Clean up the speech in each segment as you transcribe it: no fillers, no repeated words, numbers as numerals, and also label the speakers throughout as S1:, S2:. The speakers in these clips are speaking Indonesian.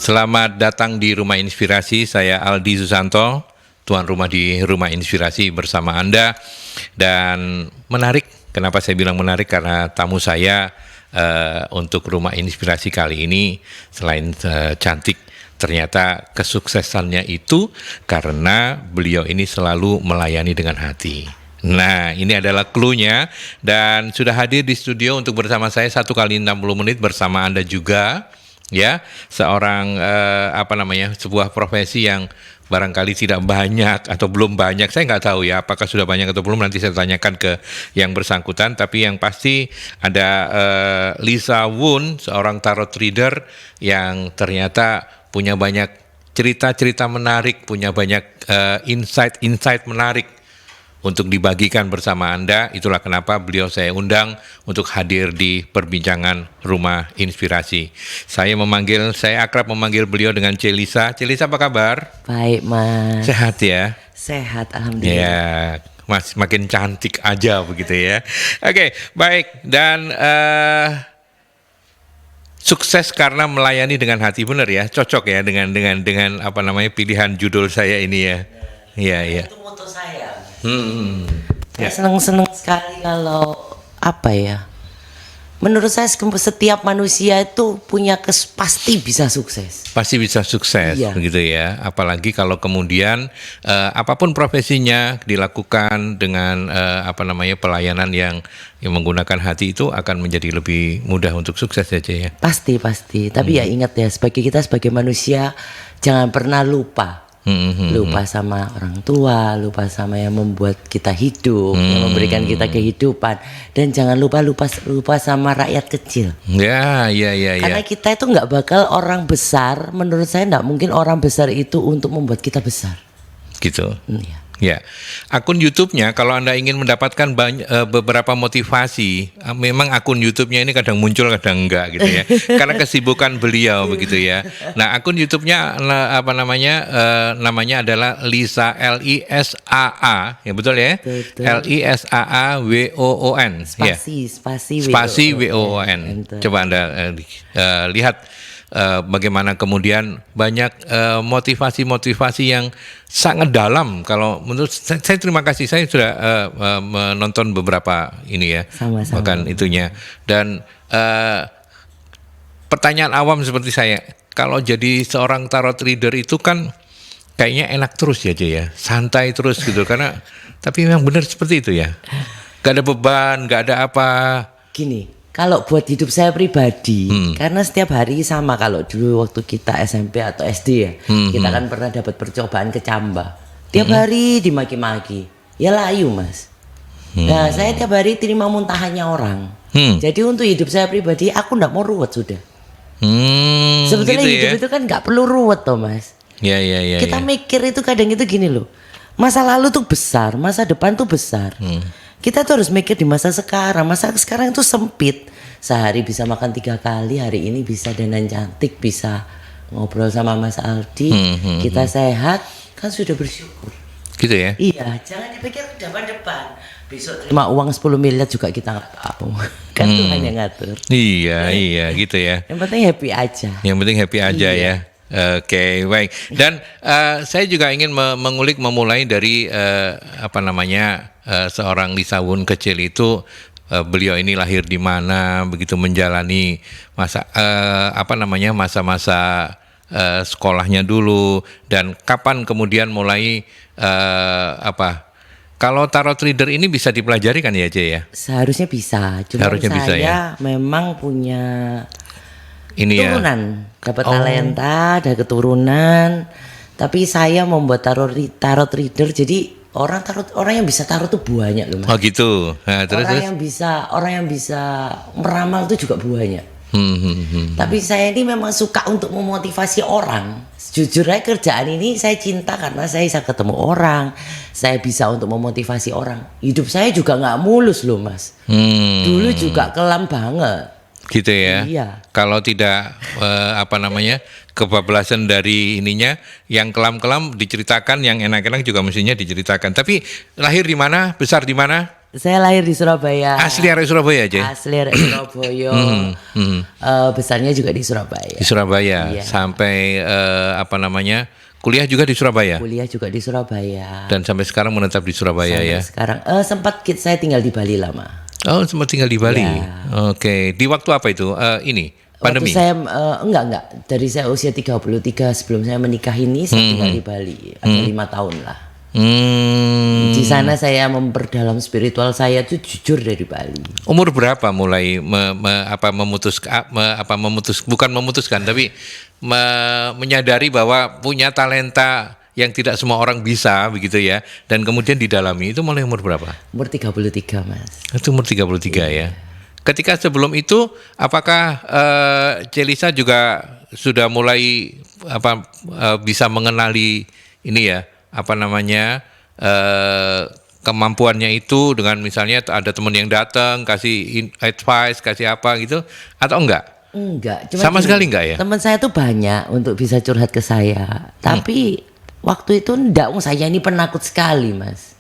S1: Selamat datang di Rumah Inspirasi, saya Aldi Susanto, tuan rumah di Rumah Inspirasi bersama Anda. Dan menarik, kenapa saya bilang menarik? Karena tamu saya untuk Rumah Inspirasi kali ini selain cantik, ternyata kesuksesannya itu karena beliau ini selalu melayani dengan hati. Nah, ini adalah clue-nya dan sudah hadir di studio untuk bersama saya 1 kali 60 menit bersama Anda juga. Ya, seorang sebuah profesi yang barangkali tidak banyak atau belum banyak, saya nggak tahu ya apakah sudah banyak atau belum, nanti saya tanyakan ke yang bersangkutan. Tapi yang pasti ada Lisa Wun, seorang tarot reader yang ternyata punya banyak cerita-cerita menarik, punya banyak insight-insight menarik untuk dibagikan bersama Anda. Itulah kenapa beliau saya undang untuk hadir di perbincangan Rumah Inspirasi. Saya akrab memanggil beliau dengan Celisa. Celisa, apa kabar?
S2: Baik, Mas.
S1: Sehat ya?
S2: Sehat, alhamdulillah.
S1: Ya, makin cantik aja begitu ya. Oke, baik. Dan sukses karena melayani dengan hati, benar ya? Cocok ya dengan pilihan judul saya ini ya. Iya.
S2: Itu moto saya.
S1: Ya.
S2: Saya senang sekali kalau menurut saya setiap manusia itu punya pasti bisa sukses.
S1: Pasti bisa sukses,
S2: Iya.
S1: begitu ya. Apalagi kalau kemudian apapun profesinya dilakukan dengan pelayanan yang menggunakan hati, itu akan menjadi lebih mudah untuk sukses aja ya.
S2: Pasti. Tapi ya ingat ya, sebagai manusia jangan pernah lupa sama orang tua, lupa sama yang membuat kita hidup, yang memberikan kita kehidupan, dan jangan lupa sama rakyat kecil.
S1: Ya.
S2: Karena kita itu nggak bakal orang besar, menurut saya nggak mungkin orang besar itu untuk membuat kita besar.
S1: Gitu.
S2: Ya.
S1: Ya, akun YouTube-nya kalau Anda ingin mendapatkan beberapa motivasi, memang akun YouTube-nya ini kadang muncul kadang enggak gitu ya, karena kesibukan beliau begitu ya. Nah, akun YouTube-nya namanya adalah Lisa, Lisaa, ya betul ya?
S2: Betul.
S1: Lisaawon. Spasi WOON. Coba Anda lihat bagaimana kemudian banyak motivasi-motivasi yang sangat dalam. Kalau menurut saya terima kasih, saya sudah menonton beberapa ini ya.
S2: Sama-sama.
S1: Bahkan itunya. Dan pertanyaan awam seperti saya, kalau jadi seorang tarot reader itu kan kayaknya enak terus ya, santai terus gitu. Tapi memang benar seperti itu ya. Gak ada beban, gak ada apa.
S2: Gini, kalau buat hidup saya pribadi, karena setiap hari sama, kalau dulu waktu kita SMP atau SD ya, kita kan pernah dapat percobaan kecamba. Tiap hari dimaki-maki, ya layu Mas. Nah, saya tiap hari terima muntahannya orang. Jadi untuk hidup saya pribadi, aku nggak mau ruwet sudah. Sebetulnya
S1: gitu
S2: hidup
S1: ya?
S2: itu kan nggak perlu ruwet toh Mas.
S1: Ya.
S2: Kita mikir itu kadang itu gini loh, masa lalu tuh besar, masa depan tuh besar. Kita tuh harus mikir di masa sekarang itu sempit. Sehari bisa makan 3 kali, hari ini bisa dandan cantik, bisa ngobrol sama Mas Aldi, kita sehat, kan sudah bersyukur.
S1: Gitu ya?
S2: Iya, jangan dipikir ke depan. Besok terima uang 10 miliar juga kita nggak tahu. Kan Tuhan yang ngatur.
S1: Iya gitu ya.
S2: Yang penting happy aja.
S1: Yang penting happy aja ya. Oke, baik. Dan saya juga ingin memulai dari seorang Lisa Wun kecil itu. Beliau ini lahir di mana, begitu menjalani masa-masa sekolahnya dulu, dan kapan kemudian mulai kalau tarot reader ini bisa dipelajari kan ya, ya?
S2: Seharusnya bisa. Cuma saya memang punya turunan, dapat talenta, ada keturunan. Tapi saya membuat tarot reader, jadi orang yang bisa tarot tuh banyak loh Mas.
S1: Oh gitu. Nah,
S2: orang yang bisa meramal tuh juga banyak. Tapi saya ini memang suka untuk memotivasi orang. Jujur aja, kerjaan ini saya cinta karena saya bisa ketemu orang, saya bisa untuk memotivasi orang. Hidup saya juga nggak mulus loh Mas. Dulu juga kelam banget.
S1: Gitu ya.
S2: Iya.
S1: Kalau tidak kebablasan dari ininya, yang kelam-kelam diceritakan, yang enak-enak juga mestinya diceritakan. Tapi lahir di mana, besar di mana?
S2: Saya lahir di Surabaya.
S1: Asli area Surabaya aja.
S2: Asli area Surabaya. Besarnya juga di Surabaya.
S1: Di Surabaya.
S2: Iya.
S1: Sampai kuliah juga di Surabaya.
S2: Kuliah juga di Surabaya.
S1: Dan sampai sekarang menetap di Surabaya
S2: Sampai
S1: ya.
S2: sekarang sempat saya tinggal di Bali lama.
S1: Oh, sempat tinggal di Bali.
S2: Ya.
S1: Oke. Di waktu apa itu? Ini pandemi.
S2: Waktu saya enggak. Dari saya usia 33 sebelum saya menikah ini saya tinggal di Bali. Ada 5 tahun lah. Di sana saya memperdalam spiritual saya tuh jujur dari Bali.
S1: Umur berapa mulai bukan memutuskan tapi menyadari bahwa punya talenta yang tidak semua orang bisa begitu ya, dan kemudian didalami, itu mulai umur berapa?
S2: Umur 33, Mas.
S1: Itu umur 33 ya. Ketika sebelum itu apakah Celisa juga sudah mulai bisa mengenali ini ya, kemampuannya itu dengan misalnya ada teman yang datang kasih advice, kasih apa gitu, atau enggak?
S2: Enggak,
S1: Sama sekali enggak ya?
S2: Teman saya tuh banyak untuk bisa curhat ke saya. Tapi waktu itu enggak, saya ini penakut sekali, Mas.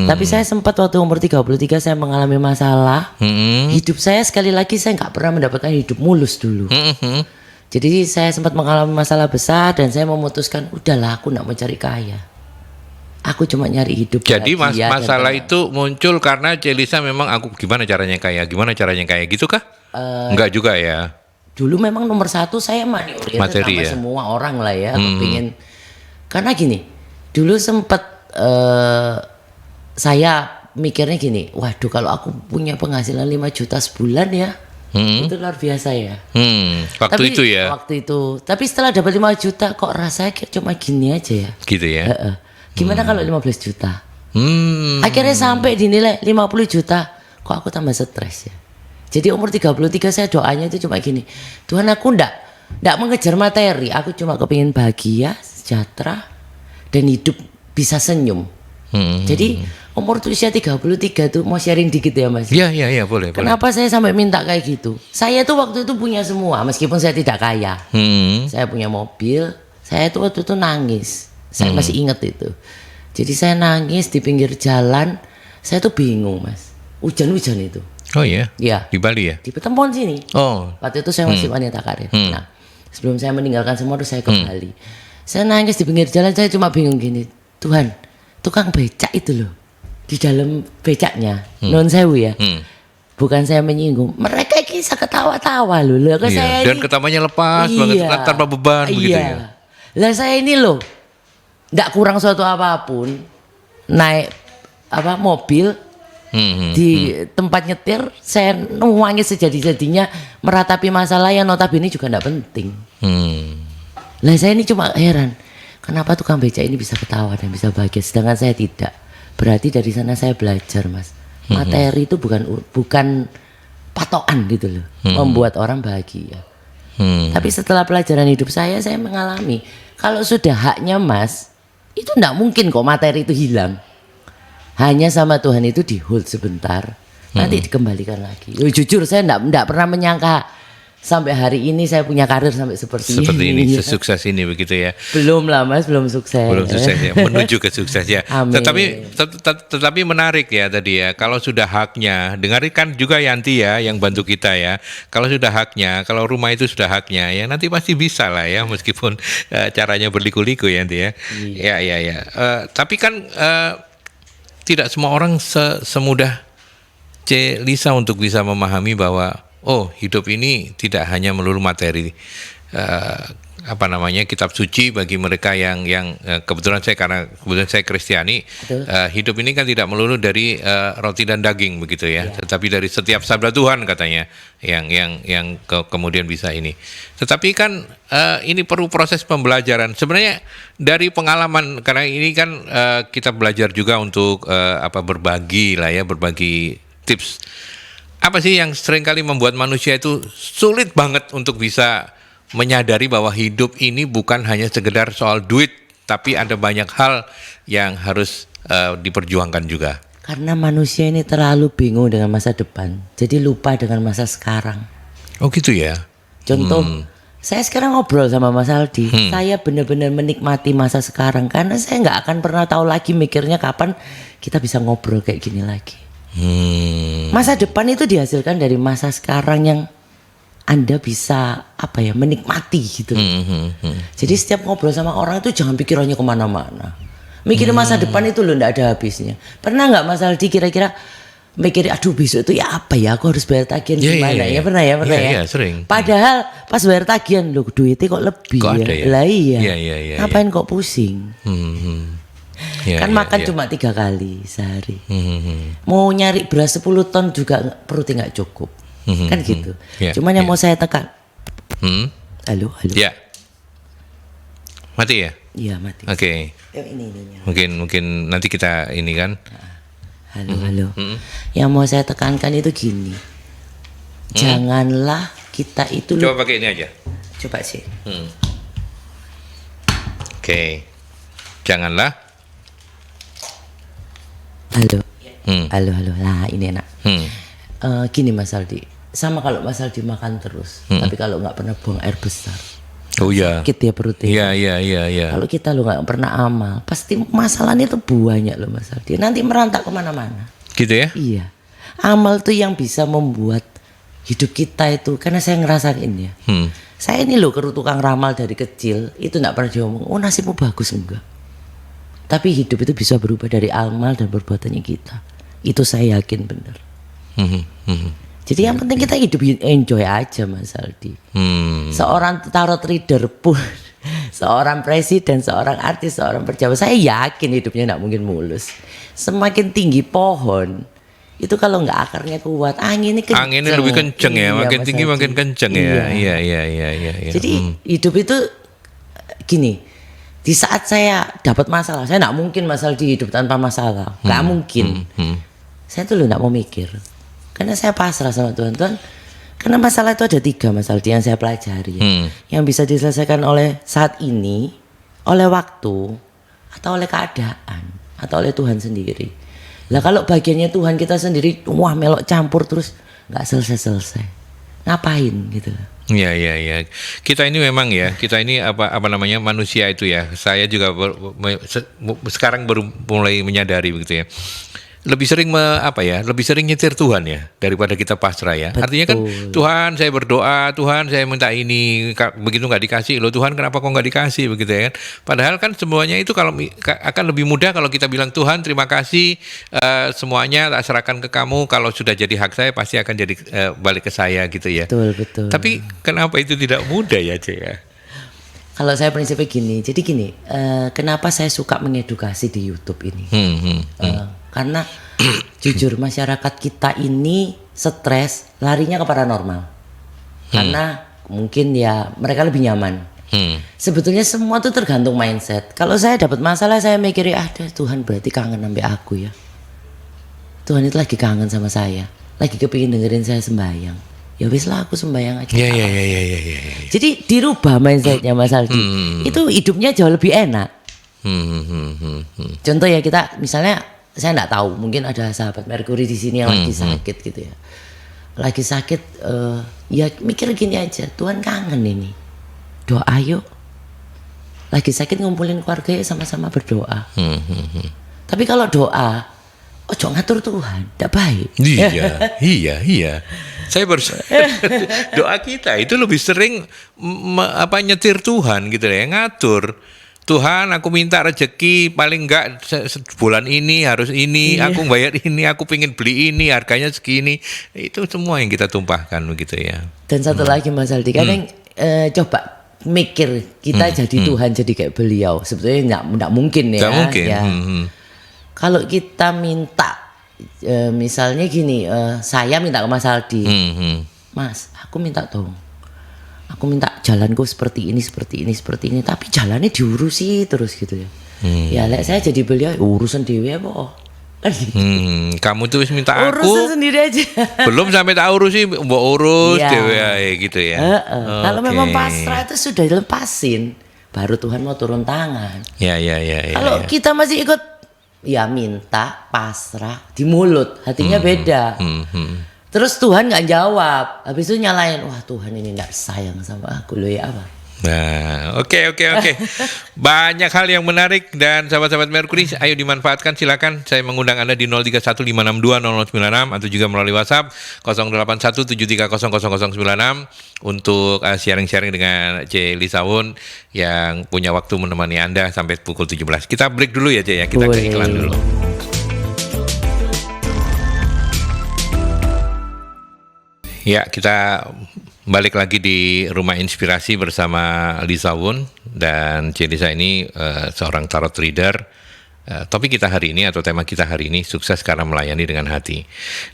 S2: Tapi saya sempat waktu umur 33 saya mengalami masalah. Hidup saya sekali lagi saya enggak pernah mendapatkan hidup mulus dulu. Jadi saya sempat mengalami masalah besar dan saya memutuskan udahlah, aku enggak mau cari kaya. Aku cuma nyari hidup.
S1: Jadi masalah itu muncul karena Celisa memang gimana caranya kaya gitu kah? Enggak juga ya.
S2: Dulu memang nomor satu saya money oriented
S1: Materi
S2: sama
S1: ya?
S2: semua orang lah ya. Kepingin, karena gini, dulu sempet saya mikirnya gini, waduh kalau aku punya penghasilan 5 juta sebulan ya, itu luar biasa ya.
S1: Waktu itu ya.
S2: Waktu itu. Tapi setelah dapat 5 juta kok rasanya kayak cuma gini aja ya.
S1: Gitu ya.
S2: Gimana kalau 15 juta? Akhirnya sampai dinilai 50 juta, kok aku tambah stres ya. Jadi umur 33 saya doanya itu cuma gini, Tuhan aku ndak mengejar materi, aku cuma kepingin bahagia, sejahtera, dan hidup bisa senyum. Jadi umur usia 33 tuh mau sharing dikit ya Mas.
S1: Iya boleh.
S2: Kenapa saya sampai minta kayak gitu? Saya tuh waktu itu punya semua, meskipun saya tidak kaya. Saya punya mobil, saya tuh waktu itu nangis. Saya masih ingat itu. Jadi saya nangis di pinggir jalan. Saya tuh bingung Mas. Hujan-hujan itu.
S1: Oh iya?
S2: Iya.
S1: Di Bali ya?
S2: Di Petempon sini.
S1: Oh.
S2: Waktu itu saya masih wanita karir. Nah, sebelum saya meninggalkan semua terus saya ke Bali. Saya nangis di pinggir jalan, saya cuma bingung gini. Tuhan, tukang becak itu loh. Di dalam becaknya, non sewu ya. Bukan saya menyinggung. Mereka kisah ketawa-tawa loh.
S1: Iya.
S2: Saya
S1: Dan ketawanya lepas banget, tanpa beban begitu ya.
S2: Lah saya ini loh nggak kurang suatu apapun, naik mobil di tempat nyetir, saya nuangis sejadi-jadinya meratapi masalah yang notabene juga nggak penting. Lah saya ini cuma heran, kenapa tukang becak ini bisa ketawa dan bisa bahagia, sedangkan saya tidak. Berarti dari sana saya belajar Mas, materi itu bukan patokan gitu loh, membuat orang bahagia. Tapi setelah pelajaran hidup saya mengalami kalau sudah haknya Mas, itu enggak mungkin kok materi itu hilang. Hanya sama Tuhan itu di hold sebentar, nanti dikembalikan lagi. Jujur saya enggak pernah menyangka sampai hari ini saya punya karir sampai seperti ini.
S1: Sesukses ini begitu ya.
S2: Belum lah Mas, belum sukses.
S1: Belum sukses ya, menuju ke sukses ya.
S2: Amin.
S1: Tetapi menarik ya tadi ya, kalau sudah haknya, dengarkan juga Yanti ya yang bantu kita ya. Kalau sudah haknya, kalau rumah itu sudah haknya ya nanti pasti bisa lah ya, meskipun caranya berliku-liku Yanti ya. Ya. Tapi kan tidak semua orang semudah Celisa untuk bisa memahami bahwa hidup ini tidak hanya melulu materi. Kitab suci bagi mereka yang kebetulan saya Kristiani, hidup ini kan tidak melulu dari roti dan daging begitu ya, tetapi dari setiap sabda Tuhan katanya yang kemudian bisa ini. Tetapi kan ini perlu proses pembelajaran. Sebenarnya dari pengalaman, karena ini kan kita belajar juga untuk berbagi tips. Apa sih yang seringkali membuat manusia itu sulit banget untuk bisa menyadari bahwa hidup ini bukan hanya sekedar soal duit, tapi ada banyak hal yang harus diperjuangkan juga?
S2: Karena manusia ini terlalu bingung dengan masa depan, jadi lupa dengan masa sekarang.
S1: Oh gitu ya.
S2: Contoh, saya sekarang ngobrol sama Mas Aldi, saya benar-benar menikmati masa sekarang karena saya nggak akan pernah tahu lagi mikirnya kapan kita bisa ngobrol kayak gini lagi. Masa depan itu dihasilkan dari masa sekarang yang Anda bisa menikmati gitu. Jadi setiap ngobrol sama orang itu jangan pikirannya kemana-mana. Mikirin masa depan itu loh nggak ada habisnya. Pernah nggak Mas Aldi kira-kira mikirin aduh besok itu ya apa ya, aku harus bayar tagihan gimana ya? Pernah ya.
S1: Iya, sering.
S2: Padahal pas bayar tagihan loh duitnya kok lebih
S1: Kok
S2: ya.
S1: ada ya?
S2: Lah iya.
S1: Iya.
S2: Ngapain kok pusing?
S1: Ya,
S2: Kan makan cuma 3 kali sehari. Mau nyari beras 10 ton juga perutnya nggak cukup. Kan gitu.
S1: Ya,
S2: Cuman yang mau saya tekan. Halo.
S1: Ya. Mati ya?
S2: Iya mati.
S1: Oke.
S2: Ini.
S1: Mungkin nanti kita ini kan.
S2: Halo. Yang mau saya tekankan itu gini. Janganlah kita itu
S1: Coba pakai ini aja.
S2: Coba sih.
S1: Oke. Janganlah.
S2: Halo. Lah ini enak. Gini Mas Aldi. Sama kalau Mas Aldi makan terus, tapi kalau nggak pernah buang air besar.
S1: Oh iya.
S2: Sakit ya perutnya.
S1: Iya.
S2: Kalau kita lo nggak pernah amal, pasti masalahnya itu banyak loh Mas Aldi. Nanti merantak kemana-mana.
S1: Gitu ya?
S2: Iya. Amal tuh yang bisa membuat hidup kita itu, karena saya ngerasain ya. Saya ini loh tukang ramal dari kecil, itu nggak pernah diomong, oh nasibmu bagus enggak. Tapi hidup itu bisa berubah dari amal dan perbuatannya kita. Itu saya yakin benar. Jadi yang penting kita hidup enjoy aja Mas Aldi. Seorang tarot reader pun, seorang presiden, seorang artis, seorang pejabat, saya yakin hidupnya nggak mungkin mulus. Semakin tinggi pohon, itu kalau nggak akarnya kuat, anginnya
S1: lebih kenceng ya, makin
S2: Mas
S1: tinggi
S2: Aldi.
S1: makin kenceng ya. Iya.
S2: Jadi hidup itu gini, di saat saya dapat masalah, saya nggak mungkin Mas Aldi hidup tanpa masalah, nggak mungkin. Saya tuh loh nggak mau mikir. Karena saya pasrah sama Tuhan. Karena masalah itu ada 3 Mas Aldi yang saya pelajari. Yang bisa diselesaikan oleh saat ini, oleh waktu, atau oleh keadaan, atau oleh Tuhan sendiri. Lah kalau bagiannya Tuhan kita sendiri, wah melok campur terus, nggak selesai-selesai. Ngapain gitu.
S1: Iya. Kita ini memang ya, kita ini apa namanya manusia itu ya. Saya juga sekarang baru mulai menyadari begitu ya. Lebih sering lebih sering nyetir Tuhan ya daripada kita pasrah ya.
S2: Betul.
S1: Artinya kan Tuhan saya berdoa, Tuhan saya minta ini, begitu nggak dikasih, loh Tuhan kenapa kok nggak dikasih begitu ya kan. Padahal kan semuanya itu kalau akan lebih mudah kalau kita bilang Tuhan terima kasih, semuanya tak serahkan ke kamu, kalau sudah jadi hak saya pasti akan jadi balik ke saya gitu ya.
S2: Betul.
S1: Tapi kenapa itu tidak mudah ya Cek ya?
S2: Kalau saya prinsipnya gini, jadi gini, kenapa saya suka mengedukasi di YouTube ini? Karena jujur masyarakat kita ini stres, larinya ke paranormal. Karena mungkin ya mereka lebih nyaman. Sebetulnya semua tuh tergantung mindset. Kalau saya dapat masalah, saya mikir Tuhan berarti kangen sampai aku ya. Tuhan itu lagi kangen sama saya, lagi kepingin dengerin saya sembahyang. Ya wis lah aku sembahyang aja.
S1: Iya.
S2: Jadi dirubah mindsetnya Mas Aldi. Itu hidupnya jauh lebih enak. Contoh ya, kita misalnya saya nggak tahu, mungkin ada sahabat Merkuri di sini yang lagi sakit gitu ya. Lagi sakit, ya mikir gini aja, Tuhan kangen ini. Doa yuk. Lagi sakit ngumpulin keluarga ya sama-sama berdoa. Tapi kalau doa, ojo ngatur Tuhan, tidak baik.
S1: Iya. Saya doa kita itu lebih sering nyetir Tuhan gitu ya, ngatur. Tuhan aku minta rezeki paling enggak bulan ini harus ini, aku bayar ini, aku pengen beli ini, harganya segini. Itu semua yang kita tumpahkan begitu ya.
S2: Dan satu lagi Mas Aldi, kadang coba mikir kita jadi Tuhan, jadi kayak beliau. Sebetulnya enggak mungkin ya.
S1: Enggak mungkin.
S2: Ya. Kalau kita minta, misalnya gini, saya minta ke Mas Aldi, Mas, aku minta dong. Aku minta jalanku seperti ini, tapi jalannya diurusi terus gitu ya. Ya lek saya jadi beliau urusan dewe apa? Kan gitu.
S1: Kamu tuh minta aku.
S2: Urusan sendiri aja.
S1: Belum sampai tak urusi, mbok urus dewe gitu ya.
S2: Kalau memang pasrah itu sudah dilepasin, baru Tuhan mau turun tangan.
S1: Ya.
S2: Kalau kita masih ikut, ya minta pasrah di mulut, hatinya beda. Terus Tuhan nggak jawab, habis itu nyalain, wah Tuhan ini nggak sayang sama aku loh ya apa?
S1: Nah, oke. Banyak hal yang menarik dan sahabat-sahabat Merkuri, ayo dimanfaatkan, silakan. Saya mengundang Anda di 0315620096 atau juga melalui WhatsApp 0817300096 untuk sharing-sharing dengan C. Lisawun yang punya waktu menemani Anda sampai pukul 17. Kita break dulu ya, C ya. Kita ke iklan dulu. Ya, kita balik lagi di Rumah Inspirasi bersama Lisawun, dan C. Lisa ini seorang tarot reader. Topik kita hari ini atau tema kita hari ini, sukses karena melayani dengan hati.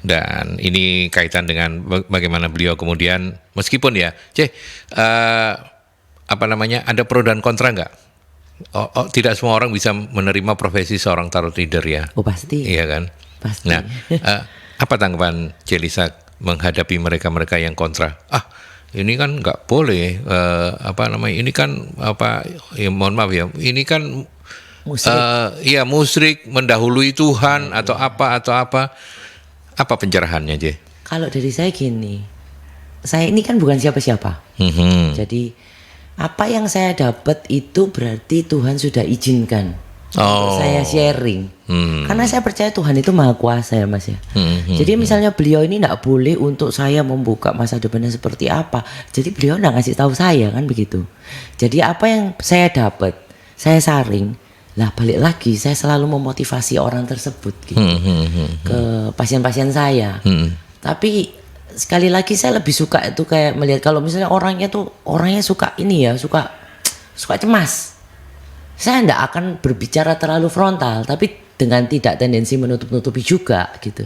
S1: Dan ini kaitan dengan bagaimana beliau kemudian, meskipun ya, ada pro dan kontra nggak? Tidak semua orang bisa menerima profesi seorang tarot reader ya.
S2: Oh pasti.
S1: Iya kan?
S2: Pasti.
S1: Nah, apa tanggapan C. Lisa menghadapi mereka-mereka yang kontra? Ini kan nggak boleh, ini kan mohon maaf ya, ini kan musyrik mendahului Tuhan atau apa pencerahannya, Je?
S2: Kalau dari saya gini, saya ini kan bukan siapa-siapa. Jadi apa yang saya dapat itu berarti Tuhan sudah izinkan untuk saya sharing. Karena saya percaya Tuhan itu maha kuasa ya Mas ya. Jadi misalnya beliau ini tidak boleh untuk saya membuka masa depannya seperti apa. Jadi beliau tidak ngasih tahu saya kan begitu. Jadi apa yang saya dapat, saya saring. Lah balik lagi saya selalu memotivasi orang tersebut gitu, ke pasien-pasien saya. Tapi sekali lagi saya lebih suka itu kayak melihat kalau misalnya orangnya suka ini ya, suka cemas. Saya tidak akan berbicara terlalu frontal, tapi dengan tidak tendensi menutup-nutupi juga gitu.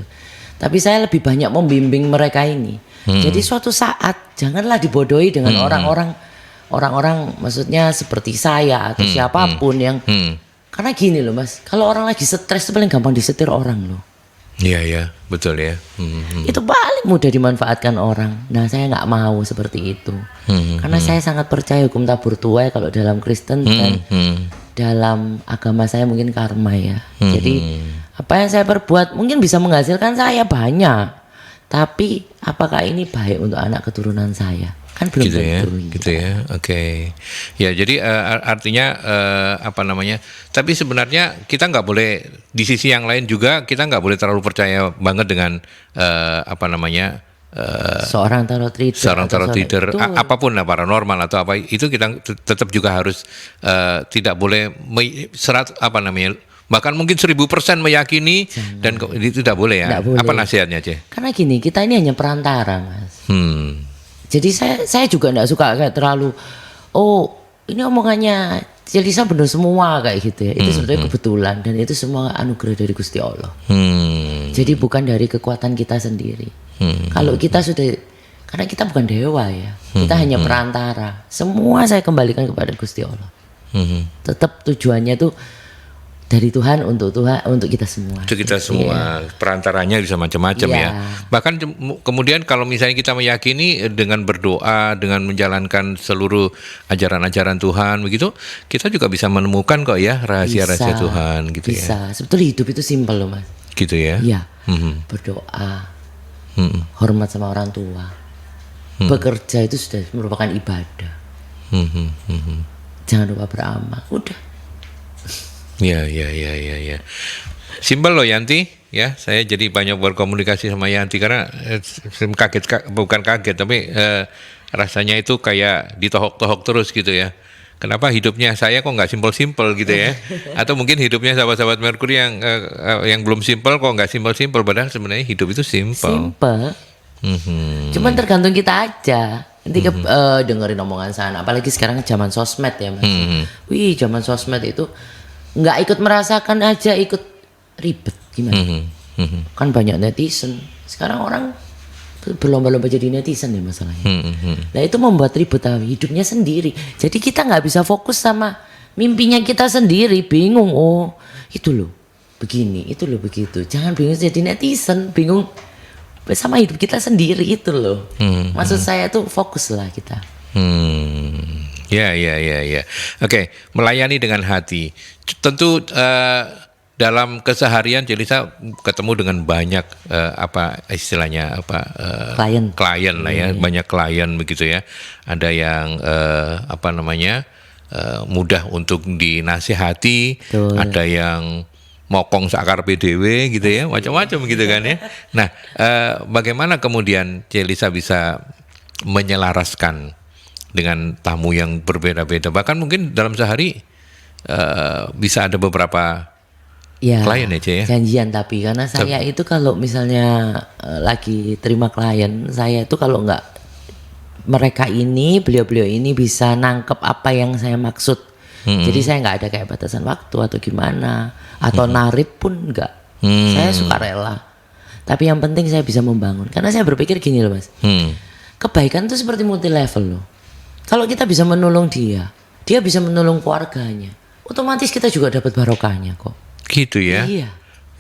S2: Tapi saya lebih banyak membimbing mereka ini. Jadi suatu saat janganlah dibodohi dengan orang-orang maksudnya seperti saya atau siapapun yang karena gini loh Mas, kalau orang lagi stres itu paling gampang disetir orang loh.
S1: Iya, betul ya.
S2: Itu paling mudah dimanfaatkan orang. Nah saya nggak mau seperti itu. Karena saya sangat percaya hukum tabur tuai kalau dalam Kristen dan dalam agama saya mungkin karma ya. Jadi apa yang saya perbuat mungkin bisa menghasilkan saya banyak. Tapi apakah ini baik untuk anak keturunan saya? Kan belum tentu.
S1: Gitu ya. Oke. Ya, jadi artinya tapi sebenarnya kita nggak boleh, di sisi yang lain juga kita nggak boleh terlalu percaya banget dengan
S2: seorang tarot reader,
S1: apapun lah, paranormal atau apa itu, kita tetap juga harus tidak boleh bahkan mungkin 1000% meyakini. Jangan. Dan itu tidak boleh ya. Boleh. Apa nasihatnya, Ce?
S2: Karena gini, kita ini hanya perantara, Mas. Jadi saya juga enggak suka kayak terlalu ini omongannya Lisa benar semua kayak gitu ya. Itu sebenarnya kebetulan dan itu semua anugerah dari Gusti Allah. Jadi bukan dari kekuatan kita sendiri. Kalau kita karena kita bukan dewa ya. Kita hanya perantara. Semua saya kembalikan kepada Gusti Allah. Tetap tujuannya tuh dari Tuhan, untuk kita semua. Untuk
S1: kita semua, perantaranya bisa macam-macam ya. Bahkan kemudian kalau misalnya kita meyakini dengan berdoa, dengan menjalankan seluruh ajaran-ajaran Tuhan begitu, kita juga bisa menemukan kok ya rahasia-rahasia Tuhan gitu ya.
S2: Bisa. Sebetulnya hidup itu simpel loh Mas.
S1: Gitu ya.
S2: Iya. Berdoa, hormat sama orang tua, bekerja itu sudah merupakan ibadah. Jangan lupa beramal. Udah.
S1: Ya. Simpel loh Yanti, ya. Saya jadi banyak berkomunikasi sama Yanti karena bukan kaget, tapi rasanya itu kayak ditohok-tohok terus gitu ya. Kenapa hidupnya saya kok nggak simpel-simpel gitu ya? Atau mungkin hidupnya sahabat-sahabat Merkuri yang belum simpel kok nggak simpel-simpel, padahal sebenarnya hidup itu simpel.
S2: Cuman tergantung kita aja. Nanti dengerin omongan sana, apalagi sekarang zaman sosmed ya Mas. Wih, zaman sosmed itu nggak ikut merasakan aja ikut ribet gimana? Kan banyak netizen. Sekarang orang berlomba-lomba jadi netizen ya masalahnya. Nah itu membuat ribet hidupnya sendiri. Jadi kita nggak bisa fokus sama mimpinya kita sendiri. Bingung, itu loh begini, itu loh begitu. Jangan bingung jadi netizen, bingung sama hidup kita sendiri itu loh. Maksud saya tuh fokus lah kita.
S1: Ya. Oke, melayani dengan hati. Tentu dalam keseharian Celisa ketemu dengan banyak apa istilahnya apa klien lah ya, banyak klien begitu ya. Ada yang apa namanya mudah untuk dinasihati, ada yang mokong sakar PDW gitu ya, macam-macam gitu kan ya. Nah, bagaimana kemudian Celisa bisa menyelaraskan dengan tamu yang berbeda-beda, bahkan mungkin dalam sehari bisa ada beberapa klien ya, Ce, ya?
S2: Janjian, tapi karena saya itu kalau misalnya lagi terima klien, saya itu kalau nggak mereka ini, beliau-beliau ini bisa nangkep apa yang saya maksud. Jadi saya nggak ada kayak batasan waktu atau gimana, atau narip pun nggak. Saya suka rela. Tapi yang penting saya bisa membangun. Karena saya berpikir gini loh Mas, kebaikan itu seperti multi level loh. Kalau kita bisa menolong dia bisa menolong keluarganya. Otomatis kita juga dapat barokahnya kok.
S1: Gitu ya?
S2: Iya.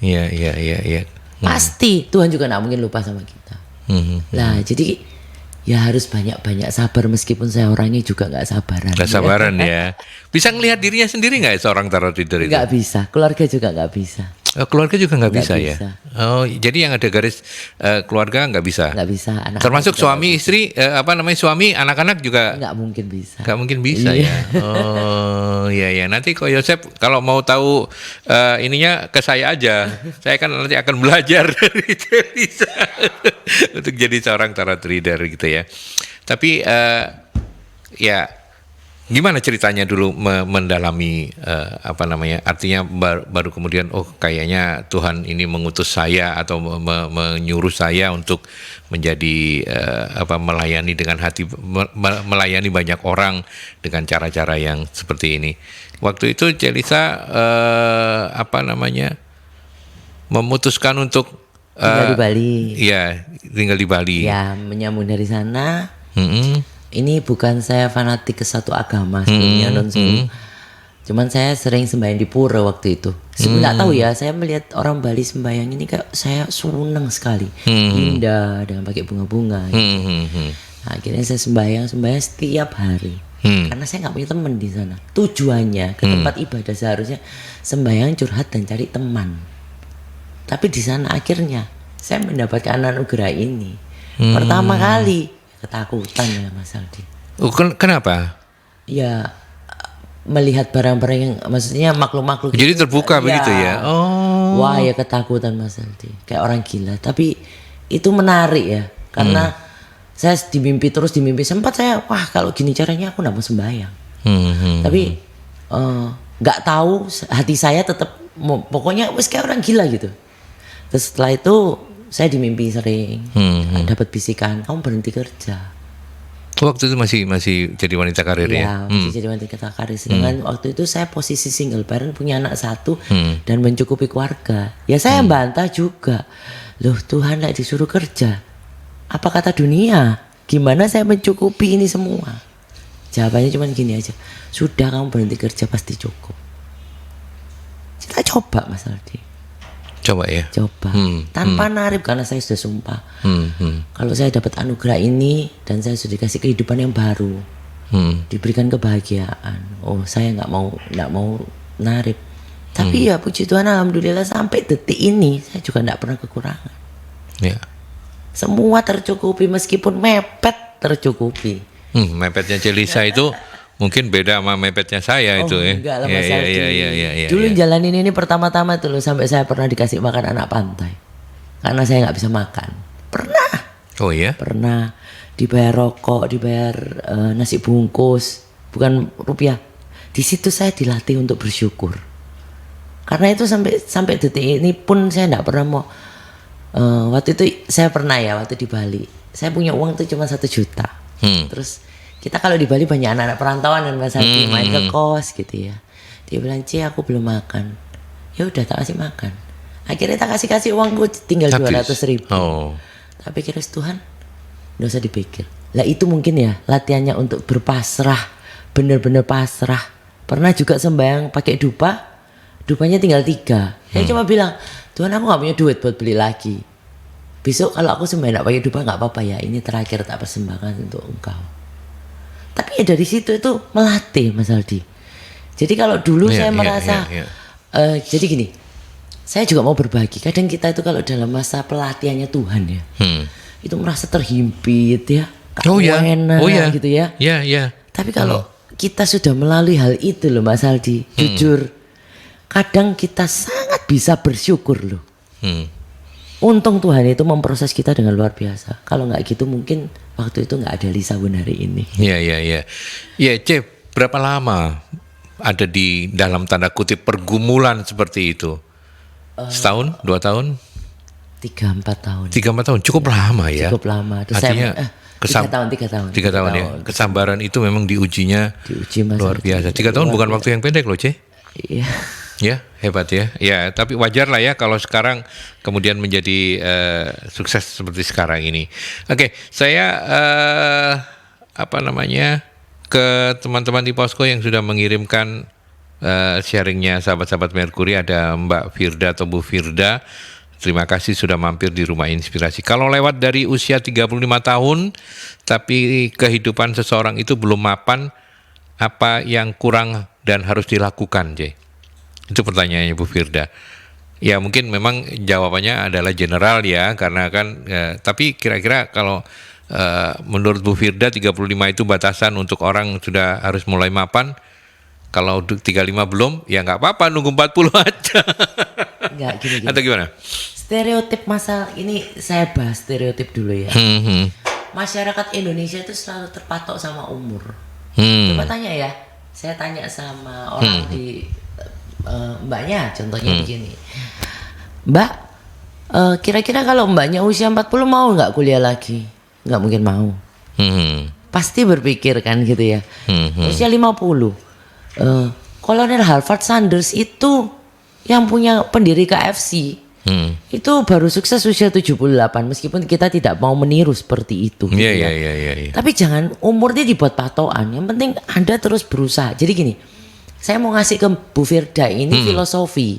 S1: Iya.
S2: Pasti Tuhan juga nggak mungkin lupa sama kita. Nah jadi ya harus banyak-banyak sabar, meskipun saya orangnya juga nggak sabaran.
S1: Nggak sabaran ya. Bisa ngelihat dirinya sendiri nggak seorang tarot reader itu?
S2: Nggak bisa, keluarga juga nggak bisa.
S1: Keluarga juga nggak bisa ya?
S2: bisa.
S1: Oh, jadi yang ada garis keluarga nggak bisa?
S2: Nggak bisa. Anak-anak
S1: termasuk suami, istri, apa namanya, suami, anak-anak juga?
S2: Nggak mungkin bisa.
S1: Nggak mungkin bisa ya? Oh, iya. Nanti kok Yosep kalau mau tahu ininya ke saya aja. Saya kan nanti akan belajar dari Celisa untuk jadi seorang tarot reader gitu ya. Tapi ya gimana ceritanya dulu mendalami apa namanya, artinya baru kemudian oh kayaknya Tuhan ini mengutus saya atau menyuruh saya untuk menjadi apa, melayani dengan hati, melayani banyak orang dengan cara-cara yang seperti ini. Waktu itu Celisa apa namanya, memutuskan untuk
S2: tinggal di Bali.
S1: Iya, tinggal di Bali.
S2: Ya, menyambung dari sana. Ini bukan saya fanatik ke satu agama sebelumnya, cuman saya sering sembahyang di pura waktu itu. Nggak tahu ya, saya melihat orang Bali sembahyang ini kayak saya seneng sekali, indah dengan pakai bunga-bunga. Gitu. Nah, akhirnya saya sembahyang setiap hari, karena saya nggak punya teman di sana. Tujuannya ke tempat ibadah seharusnya sembahyang, curhat dan cari teman. Tapi di sana akhirnya saya mendapatkan anugerah ini pertama kali. Ketakutan ya Mas Aldi.
S1: Kenapa?
S2: Ya melihat barang-barang yang, maksudnya makhluk-makhluk.
S1: Jadi terbuka begitu ya? Oh.
S2: Wah ya, ketakutan Mas Aldi. Kayak orang gila. Tapi itu menarik ya. Karena saya dimimpi sempat saya, wah kalau gini caranya aku nggak mau sembahyang. Tapi nggak tahu, hati saya tetap pokoknya wes kayak orang gila gitu. Terus setelah itu saya dimimpi sering dapat bisikan, kamu berhenti kerja.
S1: Waktu itu masih jadi wanita karir ya?
S2: Masih jadi wanita karir. Sedangkan waktu itu saya posisi single parent, punya anak satu dan mencukupi keluarga. Ya saya bantah juga. Loh Tuhan, lah disuruh kerja. Apa kata dunia? Gimana saya mencukupi ini semua? Jawabannya cuma gini aja. Sudah, kamu berhenti kerja pasti cukup. Kita coba Mas Aldi.
S1: Coba ya.
S2: Tanpa narib, karena saya sudah sumpah. Kalau saya dapat anugerah ini dan saya sudah dikasih kehidupan yang baru, diberikan kebahagiaan. Oh, saya nggak mau narib. Tapi ya puji Tuhan, alhamdulillah sampai detik ini saya juga nggak pernah kekurangan.
S1: Ya.
S2: Semua tercukupi, meskipun mepet tercukupi.
S1: Mepetnya Celisa itu mungkin beda sama mepetnya saya itu ya.
S2: Enggak lah Mas Aldi.
S1: Iya.
S2: Dulu jalanin ini pertama-tama tuh loh, sampai saya pernah dikasih makan anak pantai. Karena saya nggak bisa makan. Pernah.
S1: Oh iya?
S2: Pernah dibayar rokok, dibayar nasi bungkus, bukan rupiah. Di situ saya dilatih untuk bersyukur. Karena itu sampai detik ini pun saya nggak pernah mau. Waktu itu saya pernah ya, waktu di Bali. Saya punya uang tuh cuma 1 juta. Terus kita kalau di Bali banyak anak-anak perantauan dan Mas Aldi main ke kos gitu ya. Dia bilang, "Ci, aku belum makan." Ya udah, tak kasih makan. Akhirnya tak kasih uang, gue tinggal 200.000. Tapi kira Tuhan, nggak usah dipikir. Lah itu mungkin ya latihannya untuk berpasrah, bener-bener pasrah. Pernah juga sembahyang pakai dupanya tinggal 3. Saya cuma bilang, Tuhan, aku nggak punya duit buat beli lagi. Besok kalau aku sembahyang pakai dupa nggak apa-apa ya. Ini terakhir tak persembahkan untuk Engkau. Tapi ya dari situ itu melatih Mas Aldi. Jadi kalau dulu saya merasa jadi gini, saya juga mau berbagi. Kadang kita itu kalau dalam masa pelatihannya Tuhan ya, itu merasa terhimpit ya,
S1: Oh ya,
S2: enak gitu ya.
S1: Ya.
S2: Tapi kalau kita sudah melalui hal itu loh Mas Aldi, jujur, kadang kita sangat bisa bersyukur loh. Untung Tuhan itu memproses kita dengan luar biasa. Kalau nggak gitu mungkin waktu itu nggak ada Lisa Bun hari ini.
S1: Iya. Ya, Cep, berapa lama ada di dalam tanda kutip pergumulan seperti itu? Setahun, 2 tahun,
S2: 3-4 tahun.
S1: 3-4 tahun, cukup lama ya.
S2: Cukup lama. Terus
S1: Artinya
S2: saya 3 tahun.
S1: 3 tahun ya. Kesabaran itu memang diujinya
S2: Diuji Mas
S1: luar
S2: Aldi.
S1: biasa. 3 tahun bukan waktu yang pendek loh, Ce.
S2: Iya.
S1: Ya, hebat ya. Ya, tapi wajar lah ya kalau sekarang kemudian menjadi sukses seperti sekarang ini. Oke, saya ke teman-teman di Posko yang sudah mengirimkan sharingnya sahabat-sahabat Merkuri, ada Mbak Firda atau Bu Firda. Terima kasih sudah mampir di Rumah Inspirasi. Kalau lewat dari usia 35 tahun, tapi kehidupan seseorang itu belum mapan, apa yang kurang dan harus dilakukan, Jay? Itu pertanyaannya Bu Firda. Ya mungkin memang jawabannya adalah general ya, karena kan tapi kira-kira kalau menurut Bu Firda 35 itu batasan untuk orang sudah harus mulai mapan. Kalau 35 belum, ya nggak apa-apa, nunggu 40 aja.
S2: Enggak gini.
S1: Atau gimana?
S2: Stereotip masalah ini saya bahas stereotip dulu ya. Masyarakat Indonesia itu selalu terpatok sama umur. Coba tanya ya, saya tanya sama orang di mbaknya, contohnya begini. Mbak, kira-kira kalau mbaknya usia 40 mau nggak kuliah lagi? Nggak mungkin mau. Pasti berpikir kan gitu ya. Usia 50. Kolonel Harvard Sanders itu yang punya pendiri KFC. Itu baru sukses usia 78, meskipun kita tidak mau meniru seperti itu. Gitu
S1: Iya.
S2: Tapi jangan umurnya dibuat patokan. Yang penting Anda terus berusaha. Jadi gini, saya mau ngasih ke Bu Firda ini filosofi.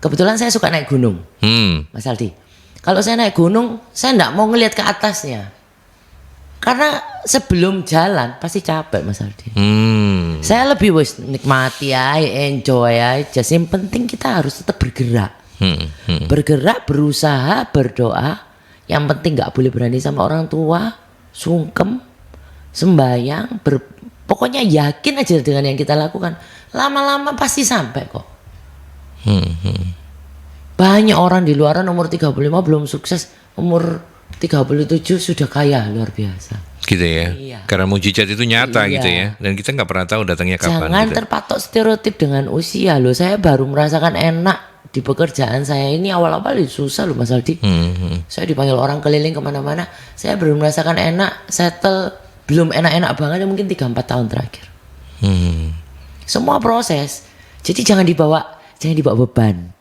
S2: Kebetulan saya suka naik gunung, Mas Aldi. Kalau saya naik gunung, saya enggak mau ngelihat ke atasnya. Karena sebelum jalan pasti capek Mas Aldi. Saya lebih wis nikmati aja, enjoy aja. Yang penting kita harus tetap bergerak. Bergerak, berusaha, berdoa. Yang penting nggak boleh berani sama orang tua, sungkem, sembahyang, pokoknya yakin aja dengan yang kita lakukan. Lama-lama pasti sampai kok. Banyak orang di luaran umur 35 belum sukses, umur 37 sudah kaya luar biasa.
S1: Gitu ya.
S2: Iya.
S1: Karena mujizat itu nyata
S2: Iya.
S1: gitu ya. Dan kita nggak pernah tahu datangnya kapan.
S2: Jangan
S1: gitu.
S2: terpatok stereotip dengan usia loh. Saya baru merasakan enak di pekerjaan saya ini, awal-awal susah loh Mas Aldi. Saya dipanggil orang keliling kemana-mana. Saya baru merasakan enak, settle, belum enak-enak banget mungkin 3-4 tahun terakhir. Semua proses. Jadi jangan dibawa beban.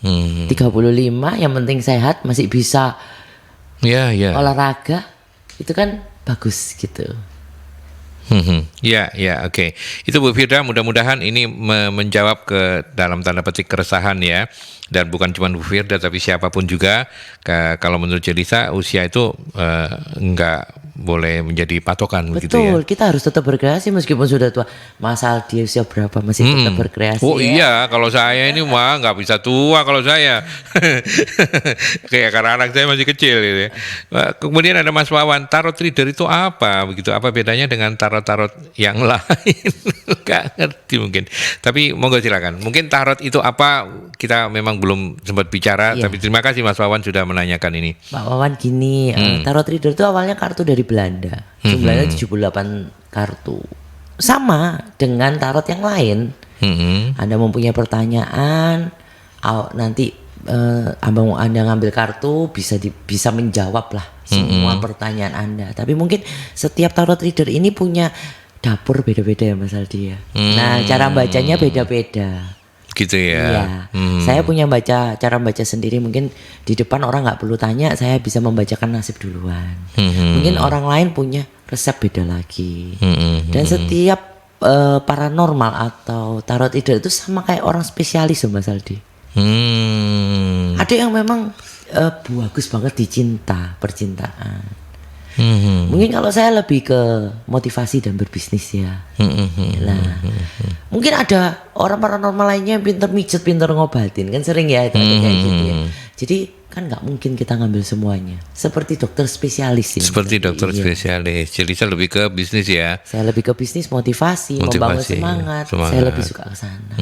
S2: 35 yang penting sehat, masih bisa
S1: Ya.
S2: olahraga, itu kan bagus gitu.
S1: Ya, oke. Itu Bu Firda, mudah-mudahan ini menjawab ke dalam tanda petik keresahan ya. Dan bukan cuma Bu Firda, tapi siapapun juga. Kalau menurut Jelisa, usia itu nggak boleh menjadi patokan begitu ya.
S2: Betul, kita harus tetap berkreasi meskipun sudah tua. Mas Aldi usia berapa masih tetap berkreasi
S1: Oh
S2: ya?
S1: iya, kalau saya ini mah nggak bisa tua kalau saya. Kayak karena anak saya masih kecil gitu ya. Kemudian ada Mas Wawan, tarot reader itu apa? Begitu, apa bedanya dengan tarot-tarot yang lain? Nggak ngerti mungkin. Tapi monggo silakan. Mungkin tarot itu apa? Kita memang belum sempat bicara,
S2: Iya.
S1: tapi terima kasih Mas Wawan sudah menanyakan ini.
S2: Pak Wawan gini, tarot reader itu awalnya kartu dari Belanda. Jumlahnya 78 kartu. Sama dengan tarot yang lain. Anda mempunyai pertanyaan, nanti abang Anda ngambil kartu bisa menjawab lah semua pertanyaan Anda. Tapi mungkin setiap tarot reader ini punya dapur beda-beda ya Mas Aldi ya. Nah, cara bacanya beda-beda.
S1: Gitu ya.
S2: Iya, saya punya cara baca sendiri. Mungkin di depan orang nggak perlu tanya, saya bisa membacakan nasib duluan. Mungkin orang lain punya resep beda lagi. Dan setiap paranormal atau tarot reader itu sama kayak orang spesialis Mas Aldi. Ada yang memang bagus banget di percintaan. Mungkin kalau saya lebih ke motivasi dan berbisnis ya. Nah, mungkin ada orang paranormal lainnya yang pinter mijet, pinter ngobatin, kan sering ya itu ada kayak gitu ya. Jadi kan nggak mungkin kita ngambil semuanya. Seperti dokter spesialis ya.
S1: Seperti
S2: Mas Aldi.
S1: dokter
S2: Iya.
S1: spesialis. Jadi saya lebih ke bisnis ya.
S2: Saya lebih ke bisnis, motivasi, membangun
S1: Motivasi,
S2: semangat.
S1: semangat.
S2: Saya lebih suka ke sana.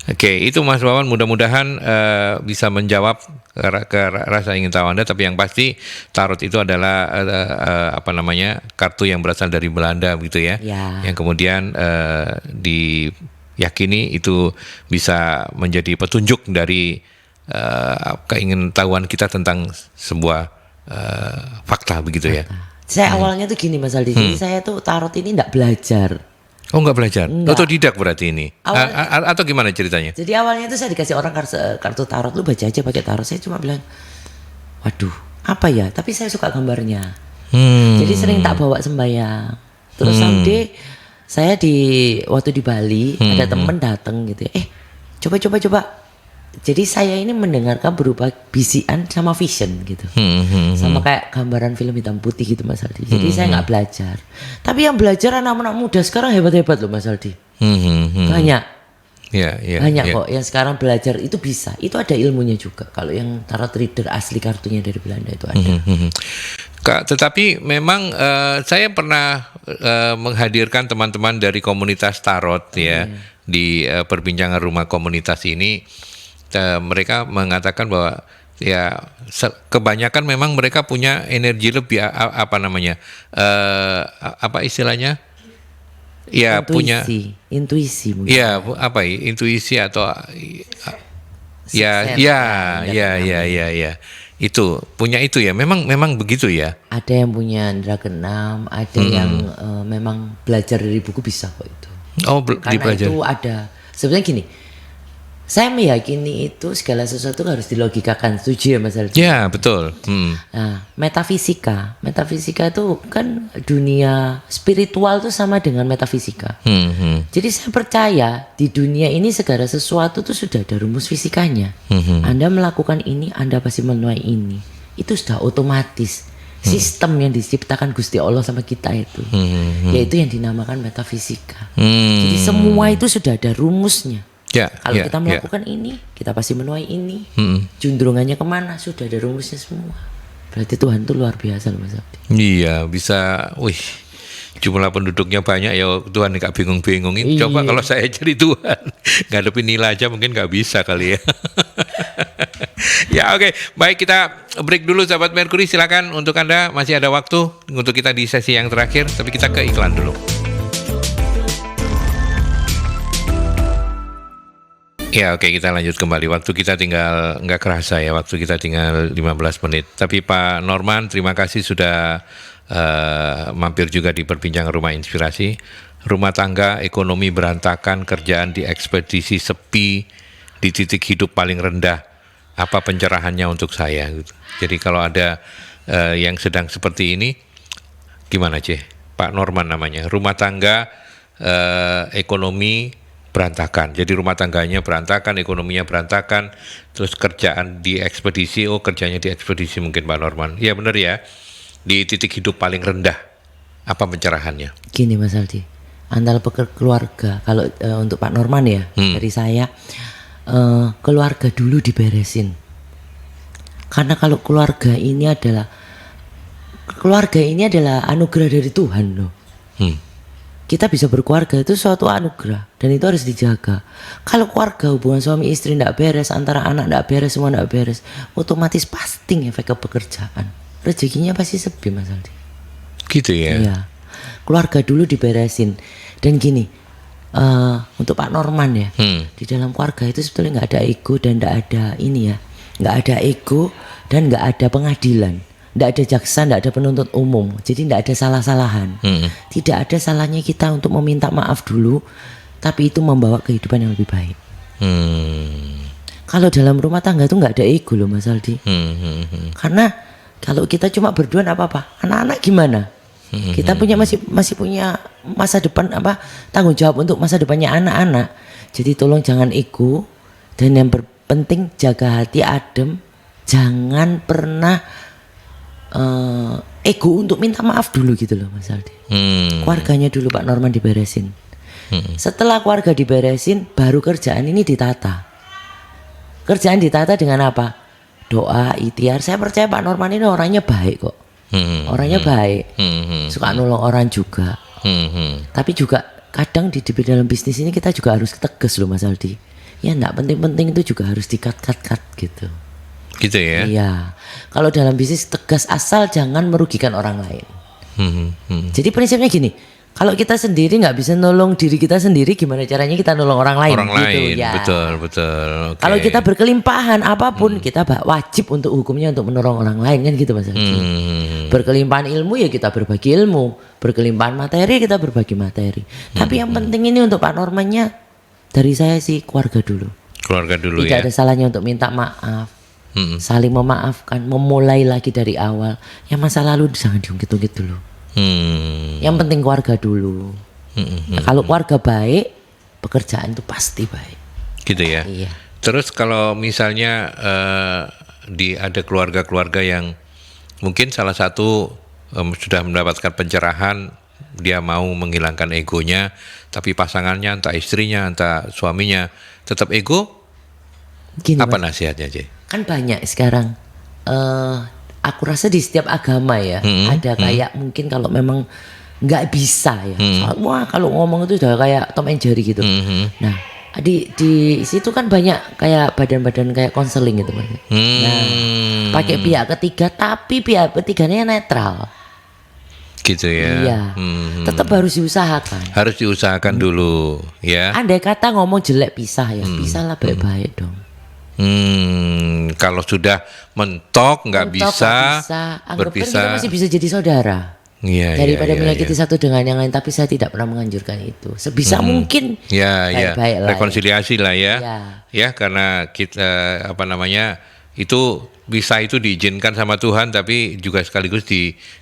S1: Oke, itu Mas Wawan mudah-mudahan bisa menjawab ke rasa ingin tahu Anda. Tapi yang pasti tarot itu adalah apa namanya, kartu yang berasal dari Belanda gitu ya.
S2: Ya.
S1: Yang kemudian diyakini itu bisa menjadi petunjuk dari keingintahuan kita tentang sebuah fakta begitu ya.
S2: Saya awalnya tuh gini Mas Aldi, jadi saya tuh tarot ini enggak belajar.
S1: Oh, nggak belajar?
S2: Enggak.
S1: Otodidak berarti ini? Atau gimana ceritanya?
S2: Jadi awalnya tuh saya dikasih orang kartu tarot, lu baca aja pakai tarot. Saya cuma bilang, waduh, apa ya? Tapi saya suka gambarnya. Jadi sering tak bawa sembahyang. Terus someday saya waktu di Bali ada temen dateng gitu ya. Coba. Jadi saya ini mendengarkan berupa bisian sama vision gitu. Sama kayak gambaran film hitam putih gitu Mas Aldi. Jadi saya nggak belajar. Tapi yang belajar anak-anak muda sekarang hebat-hebat loh Mas Aldi. Banyak. Banyak kok yang sekarang belajar itu bisa. Itu ada ilmunya juga. Kalau yang tarot reader asli kartunya dari Belanda itu ada.
S1: Tetapi memang saya pernah menghadirkan teman-teman dari komunitas tarot ya di perbincangan rumah komunitas ini. Mereka mengatakan bahwa ya kebanyakan memang mereka punya energi lebih apa namanya apa istilahnya ya
S2: intuisi mungkin.
S1: Ya apa intuisi atau ya itu punya itu ya memang begitu ya.
S2: Ada yang punya indra keenam, ada yang memang belajar dari buku bisa kok itu.
S1: Oh,
S2: Karena
S1: dipelajari.
S2: itu ada. Sebenarnya gini, saya meyakini itu segala sesuatu harus dilogikakan. Setuju ya Mas Aldi?
S1: Ya betul.
S2: Nah, metafisika itu kan dunia spiritual itu sama dengan metafisika. Jadi saya percaya di dunia ini segala sesuatu itu sudah ada rumus fisikanya. Anda melakukan ini, Anda pasti menuai ini. Itu sudah otomatis. Sistem yang diciptakan Gusti Allah sama kita itu, yaitu yang dinamakan metafisika. Jadi semua itu sudah ada rumusnya. Kalau kita melakukan ini, kita pasti menuai ini. Junderungannya kemana? Sudah ada rumusnya semua. Berarti Tuhan itu luar biasa loh Mas Abdi.
S1: Iya bisa. Wih, jumlah penduduknya banyak ya Tuhan nggak bingung-bingungin. Coba kalau saya jadi Tuhan ngadepin nilai aja mungkin nggak bisa kali ya. Ya oke. Baik, kita break dulu sahabat Merkuri. Silakan untuk Anda masih ada waktu untuk kita di sesi yang terakhir. Tapi kita ke iklan dulu. Ya oke, kita lanjut kembali. Waktu kita tinggal nggak kerasa ya, waktu kita tinggal 15 menit. Tapi Pak Norman, terima kasih sudah mampir juga di perbincangan Rumah Inspirasi. Rumah tangga, ekonomi berantakan, kerjaan di ekspedisi sepi, di titik hidup paling rendah. Apa pencerahannya untuk saya? Gitu. Jadi kalau ada yang sedang seperti ini, gimana Ceh? Pak Norman namanya. Rumah tangga, ekonomi berantakan. Jadi rumah tangganya berantakan, ekonominya berantakan, terus kerjaan di ekspedisi, kerjanya di ekspedisi mungkin Pak Norman. Iya benar ya, di titik hidup paling rendah. Apa pencerahannya?
S2: Gini Mas Aldi, antara keluarga, kalau untuk Pak Norman ya, dari saya, keluarga dulu diberesin. Karena kalau keluarga ini adalah anugerah dari Tuhan loh. Kita bisa berkeluarga itu suatu anugerah dan itu harus dijaga. Kalau keluarga, hubungan suami istri tidak beres, antara anak tidak beres, semua tidak beres, otomatis pasti efek ke pekerjaan. Rezekinya pasti sepi Mas Aldi.
S1: Gitu ya.
S2: Iya. Keluarga dulu diberesin. Dan gini, untuk Pak Norman ya, di dalam keluarga itu sebetulnya nggak ada ego dan nggak ada ini ya, nggak ada ego dan nggak ada pengadilan. Tidak ada jaksa, tidak ada penuntut umum. Jadi tidak ada salah-salahan. Tidak ada salahnya kita untuk meminta maaf dulu, tapi itu membawa kehidupan yang lebih baik. Kalau dalam rumah tangga itu nggak ada ego loh Mas Aldi. Karena kalau kita cuma berdua nggak apa-apa. Anak-anak gimana? Kita punya masih punya masa depan, tanggung jawab untuk masa depannya anak-anak. Jadi tolong jangan ego, dan yang penting jaga hati adem. Jangan pernah ego untuk minta maaf dulu gitu loh Mas Aldi. Keluarganya dulu Pak Norman diberesin. Setelah keluarga diberesin, baru kerjaan ini ditata. Kerjaan ditata dengan apa? Doa, ikhtiar. Saya percaya Pak Norman ini orangnya baik kok. Orangnya baik. Suka nolong orang juga. Tapi juga kadang di dalam bisnis ini kita juga harus tegas loh Mas Aldi. Ya enggak penting-penting itu juga harus di-cut gitu.
S1: Gitu ya.
S2: Iya. Kalau dalam bisnis tegas asal jangan merugikan orang lain. Jadi prinsipnya gini, kalau kita sendiri nggak bisa nolong diri kita sendiri, gimana caranya kita nolong orang lain?
S1: Orang
S2: gitu,
S1: lain,
S2: ya.
S1: betul. Okay.
S2: Kalau kita berkelimpahan apapun, kita wajib untuk hukumnya untuk menolong orang lain kan gitu Mas Aldi. Berkelimpahan ilmu ya kita berbagi ilmu, berkelimpahan materi kita berbagi materi. Tapi yang penting ini untuk Pak Normannya dari saya sih keluarga dulu.
S1: Keluarga dulu
S2: Tidak
S1: ya.
S2: ada salahnya untuk minta maaf, saling memaafkan, memulai lagi dari awal. Yang masa lalu jangan diungkit-ungkit dulu. Yang penting keluarga dulu. Nah, kalau keluarga baik, pekerjaan itu pasti baik.
S1: Gitu ya.
S2: Iya.
S1: Terus kalau misalnya ada keluarga-keluarga yang mungkin salah satu sudah mendapatkan pencerahan, dia mau menghilangkan egonya, tapi pasangannya entah istrinya entah suaminya tetap ego.
S2: Gini,
S1: Apa
S2: Mas,
S1: nasihatnya, Jay?
S2: kan banyak sekarang. Aku rasa di setiap agama ya ada kayak mungkin kalau memang nggak bisa ya. Wah kalau ngomong itu udah kayak Tom and Jerry gitu. Nah di situ kan banyak kayak badan-badan kayak konseling gitu Mas. Nah pakai pihak ketiga tapi pihak ketiganya netral.
S1: Gitu ya.
S2: Iya. Tetap harus diusahakan.
S1: Harus diusahakan dulu ya.
S2: Andai kata ngomong jelek pisah ya, pisahlah baik-baik dong.
S1: Kalau sudah mentok nggak bisa,
S2: Anggapkan
S1: berpisah.
S2: kita masih bisa jadi saudara.
S1: Iya,
S2: Daripada
S1: iya,
S2: menyakiti
S1: iya.
S2: satu dengan yang lain, tapi saya tidak pernah menganjurkan itu. Sebisa mungkin
S1: Ya,
S2: baik-baik lah.
S1: rekonsiliasi lah ya.
S2: Ya.
S1: Ya, karena kita itu bisa itu diizinkan sama Tuhan, tapi juga sekaligus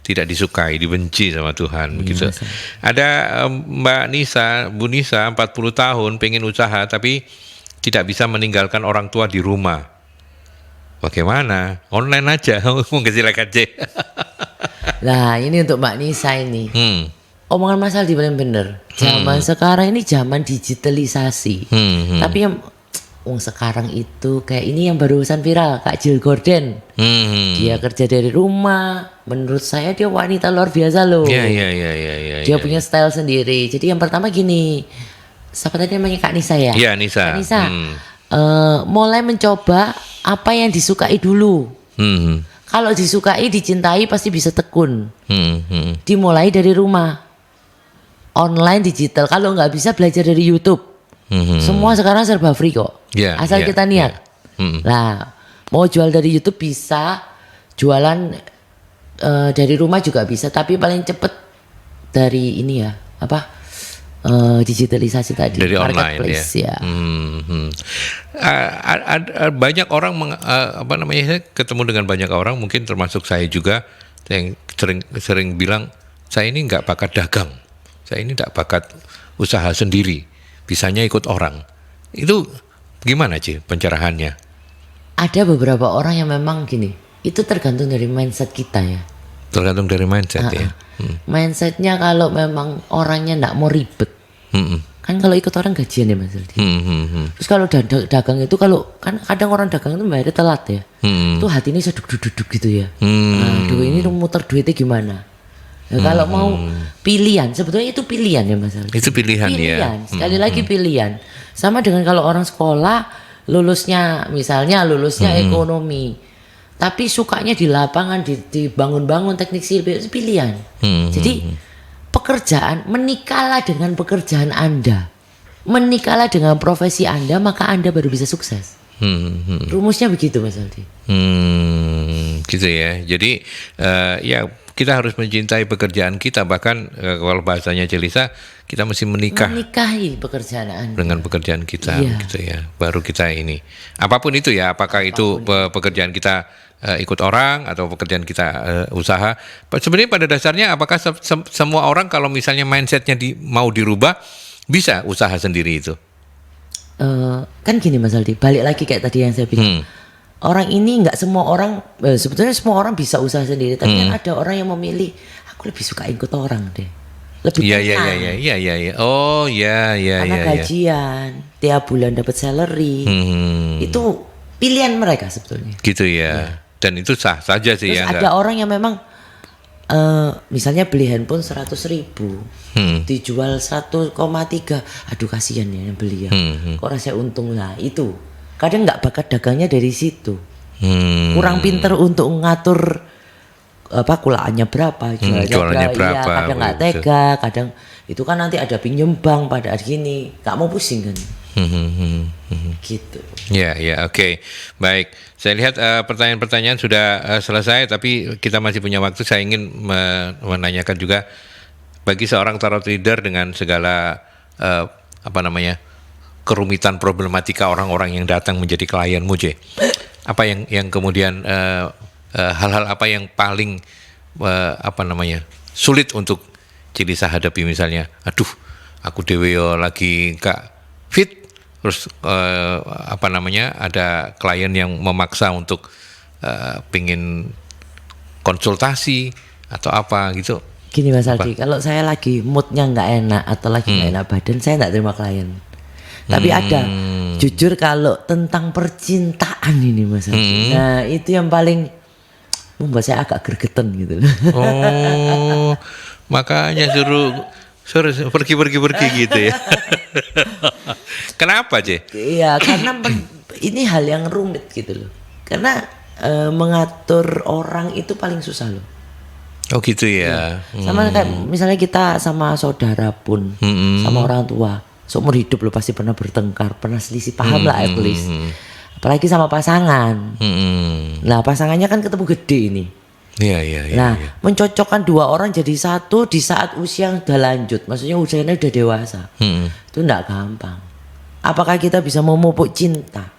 S1: tidak disukai, dibenci sama Tuhan, begitu. Ada Mbak Nisa, Bu Nisa, 40 tahun, pengen usaha, tapi tidak bisa meninggalkan orang tua di rumah. Bagaimana? Online aja, mungkin silakan J.
S2: Lah ini untuk Mbak Nisa ini. Omongan Mas Aldi paling bener. Zaman sekarang ini zaman digitalisasi. Tapi yang sekarang itu kayak ini yang barusan viral, Kak Jill Gordon. Dia kerja dari rumah. Menurut saya dia wanita luar biasa loh.
S1: Iya.
S2: Dia punya style sendiri. Jadi yang pertama gini, siapa tadi namanya Kak Nisa ya?
S1: Iya, Nisa.
S2: Kak Nisa, mulai mencoba apa yang disukai dulu. Kalau disukai, dicintai pasti bisa tekun. Dimulai dari rumah, online, digital. Kalau nggak bisa belajar dari YouTube. Semua sekarang serba free kok.
S1: Yeah,
S2: asal
S1: yeah,
S2: kita niat.
S1: yeah.
S2: Nah, mau jual dari YouTube bisa, jualan dari rumah juga bisa. Tapi paling cepet dari ini ya, digitalisasi tadi.
S1: Dari online
S2: marketplace,
S1: ya.
S2: ya.
S1: Banyak orang saya ketemu dengan banyak orang, mungkin termasuk saya juga yang sering bilang saya ini nggak bakat dagang, saya ini nggak bakat usaha sendiri, bisanya ikut orang. Itu gimana sih pencerahannya?
S2: Ada beberapa orang yang memang gini, itu tergantung dari mindset kita ya.
S1: Tergantung dari mindset ya.
S2: Mindsetnya kalau memang orangnya nggak mau ribet, kan kalau ikut orang gajian ya Mas Aldi. Terus kalau dagang itu kan kadang orang dagang itu bayarnya telat ya. Tuh hati ini seduk-duduk gitu ya. Aduh ini muter duitnya gimana? Ya, kalau mau pilihan, sebetulnya itu pilihan ya Mas Aldi.
S1: Itu pilihan ya.
S2: Sekali lagi pilihan. Sama dengan kalau orang sekolah lulusnya ekonomi, tapi sukanya di lapangan, dibangun-bangun teknik sipil, itu pilihan. Jadi pekerjaan, menikahlah dengan pekerjaan Anda, menikahlah dengan profesi Anda, maka Anda baru bisa sukses. Rumusnya begitu Mas Aldi.
S1: Gitu ya. Jadi ya kita harus mencintai pekerjaan kita, bahkan kalau bahasanya Celisa, kita mesti
S2: menikahi pekerjaan Anda
S1: dengan pekerjaan kita,
S2: iya.
S1: gitu ya. Baru kita ini, apapun itu ya, apakah itu pekerjaan kita ikut orang atau pekerjaan kita usaha. Sebenarnya pada dasarnya, apakah semua orang kalau misalnya mindsetnya mau dirubah, bisa usaha sendiri itu?
S2: Kan gini Mas Aldi, balik lagi kayak tadi yang saya bilang. orang ini nggak semua orang, sebetulnya semua orang bisa usaha sendiri, tapi kan ada orang yang memilih, aku lebih suka ikut orang deh, lebih
S1: Iya,
S2: tenang.
S1: iya. Oh, iya.
S2: Karena gajian, tiap bulan dapat salary, itu pilihan mereka sebetulnya.
S1: Gitu ya. Dan itu sah saja sih
S2: Terus
S1: ya.
S2: ada orang yang memang misalnya beli handphone 100.000, dijual 1,3, aduh kasihan ya yang beli ya, kok rasanya untung lah itu. Kadang nggak bakat dagangnya dari situ, kurang pinter untuk ngatur kulaannya berapa,
S1: jualannya berapa,
S2: iya, kadang nggak
S1: betul.
S2: tega, kadang itu kan nanti ada pinjem bank pada gini, nggak mau pusing kan, gitu.
S1: Ya, oke. Baik. Saya lihat pertanyaan-pertanyaan sudah selesai, tapi kita masih punya waktu. Saya ingin menanyakan juga bagi seorang tarot reader dengan segala kerumitan problematika orang-orang yang datang menjadi klienmu, J. Apa yang kemudian hal-hal apa yang paling sulit untuk Cilisa hadapi, misalnya, aduh, aku dewe yo lagi gak fit, terus ada klien yang memaksa untuk pingin konsultasi atau apa gitu.
S2: Gini Mas Aldi, kalau saya lagi moodnya nggak enak atau lagi nggak enak badan, saya nggak terima klien. Tapi ada, jujur kalau tentang percintaan ini Mas Aldi, nah itu yang paling membuat saya agak gregetan gitu loh.
S1: Oh, makanya suruh pergi gitu ya. Kenapa, J?
S2: Iya, karena ini hal yang rumit gitu loh. Karena mengatur orang itu paling susah loh.
S1: Oh gitu ya.
S2: Sama kayak misalnya kita sama saudara pun, sama orang tua, seumur hidup lo pasti pernah bertengkar, pernah selisih paham lah at least. Apalagi sama pasangan. Nah pasangannya kan ketemu gede ini.
S1: Iya.
S2: Nah mencocokkan dua orang jadi satu di saat usia yang udah lanjut, maksudnya usianya udah dewasa, itu nggak gampang. Apakah kita bisa memupuk cinta?